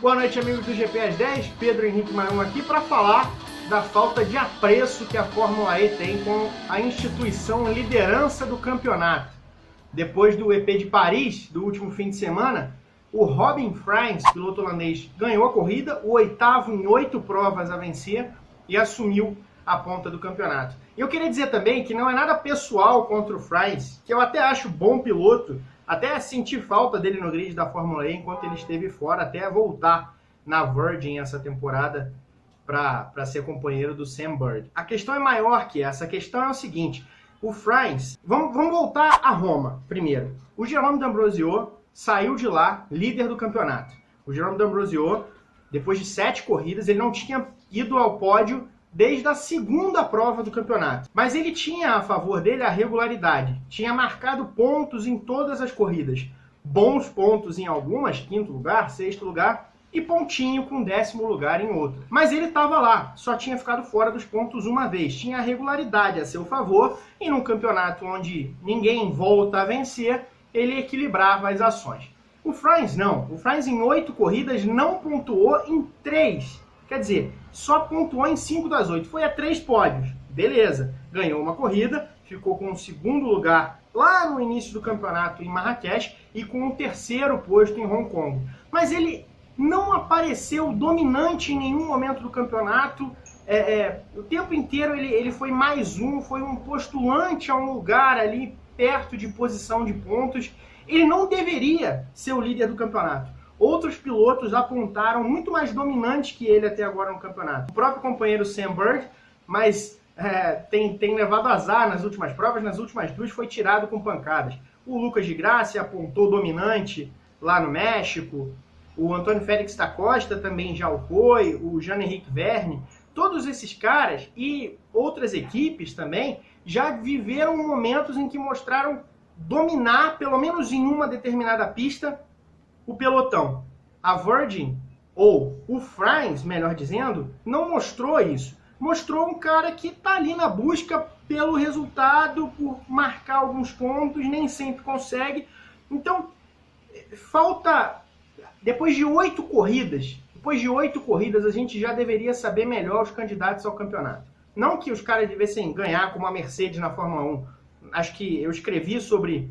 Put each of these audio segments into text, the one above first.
Boa noite, amigos do GP às 10, Pedro Henrique Marum aqui para falar da falta de apreço que a Fórmula E tem com a instituição liderança do campeonato. Depois do EP de Paris, do último fim de semana, o Robin Frijns, piloto holandês, ganhou a corrida, o oitavo em 8 provas a vencer e assumiu a ponta do campeonato. E eu queria dizer também que não é nada pessoal contra o Frijns, que eu até acho bom piloto, até senti falta dele no grid da Fórmula E enquanto ele esteve fora, até voltar na Virgin essa temporada para ser companheiro do Sam Bird. A questão é maior que essa. A questão é o seguinte: o Frijns, vamos voltar a Roma primeiro. O Jerome D'Ambrosio saiu de lá líder do campeonato. O Jerome D'Ambrosio, depois de 7 corridas, ele não tinha ido ao pódio desde a segunda prova do campeonato. Mas ele tinha a favor dele a regularidade. Tinha marcado pontos em todas as corridas. Bons pontos em algumas, 5º lugar, 6º lugar, e pontinho com 10º lugar em outra. Mas ele estava lá, só tinha ficado fora dos pontos uma vez. Tinha a regularidade a seu favor, e num campeonato onde ninguém volta a vencer, ele equilibrava as ações. O Frijns não. O Frijns em 8 corridas não pontuou em 3. Quer dizer, só pontuou em 5 das 8. Foi a 3 pódios. Beleza. Ganhou uma corrida, ficou com o 2º lugar lá no início do campeonato em Marrakech e com o 3º posto em Hong Kong. Mas ele não apareceu dominante em nenhum momento do campeonato. O tempo inteiro ele foi mais um, foi um postulante a um lugar ali perto de posição de pontos. Ele não deveria ser o líder do campeonato. Outros pilotos apontaram muito mais dominante que ele até agora no campeonato. O próprio companheiro Sam Bird, mas tem levado azar nas últimas provas, nas últimas 2 foi tirado com pancadas. O Lucas de Grassi apontou dominante lá no México, o Antônio Félix da Costa também já o foi, o Jean-Éric Vergne. Todos esses caras e outras equipes também já viveram momentos em que mostraram dominar, pelo menos em uma determinada pista, o pelotão. A Virgin, ou o Frijns, melhor dizendo, não mostrou isso. Mostrou um cara que está ali na busca pelo resultado, por marcar alguns pontos, nem sempre consegue. Então, falta... Depois de 8 corridas, a gente já deveria saber melhor os candidatos ao campeonato. Não que os caras devessem ganhar como a Mercedes na Fórmula 1. Acho que eu escrevi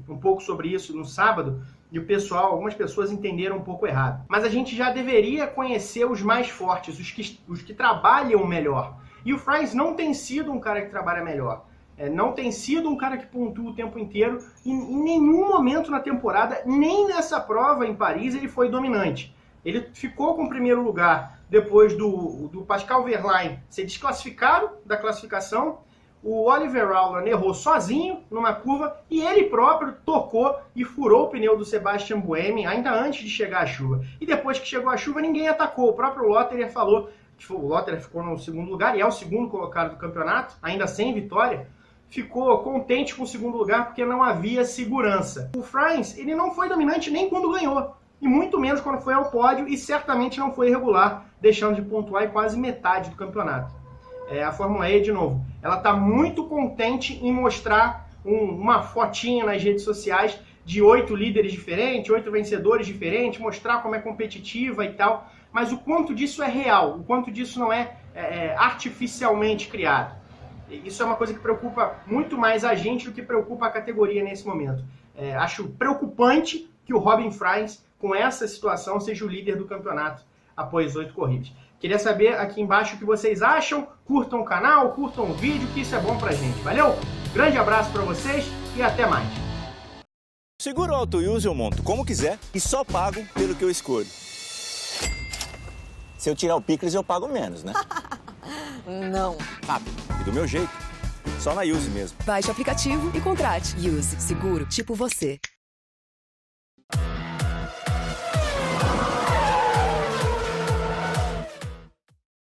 um pouco sobre isso no sábado, e algumas pessoas entenderam um pouco errado. Mas a gente já deveria conhecer os mais fortes, os que trabalham melhor. E o Frijns não tem sido um cara que trabalha melhor. Não tem sido um cara que pontua o tempo inteiro. E em nenhum momento na temporada, nem nessa prova em Paris, ele foi dominante. Ele ficou com o 1º lugar depois do Pascal Wehrlein ser desclassificado da classificação. O Oliver Rowland errou sozinho numa curva e ele próprio tocou e furou o pneu do Sebastian Buemi ainda antes de chegar a chuva. E depois que chegou a chuva, ninguém atacou. O próprio Lotterer falou que o Lotterer ficou no 2º lugar e é o 2º colocado do campeonato, ainda sem vitória. Ficou contente com o 2º lugar porque não havia segurança. O Frijns, ele não foi dominante nem quando ganhou, e muito menos quando foi ao pódio, e certamente não foi regular, deixando de pontuar em quase metade do campeonato. A Fórmula E, de novo, ela está muito contente em mostrar uma fotinha nas redes sociais de 8 líderes diferentes, 8 vencedores diferentes, mostrar como é competitiva e tal, mas o quanto disso é real, o quanto disso não é artificialmente criado. Isso é uma coisa que preocupa muito mais a gente do que preocupa a categoria nesse momento. Acho preocupante que o Robin Frijns, com essa situação, seja o líder do campeonato após 8 corridas. Queria saber aqui embaixo o que vocês acham. Curtam o canal, curtam o vídeo, que isso é bom pra gente. Valeu? Grande abraço pra vocês e até mais. Seguro Auto Use eu monto como quiser e só pago pelo que eu escolho. Se eu tirar o picles, eu pago menos, né? Não. E do meu jeito. Só na Use mesmo. Baixe o aplicativo e contrate. Use. Seguro tipo você.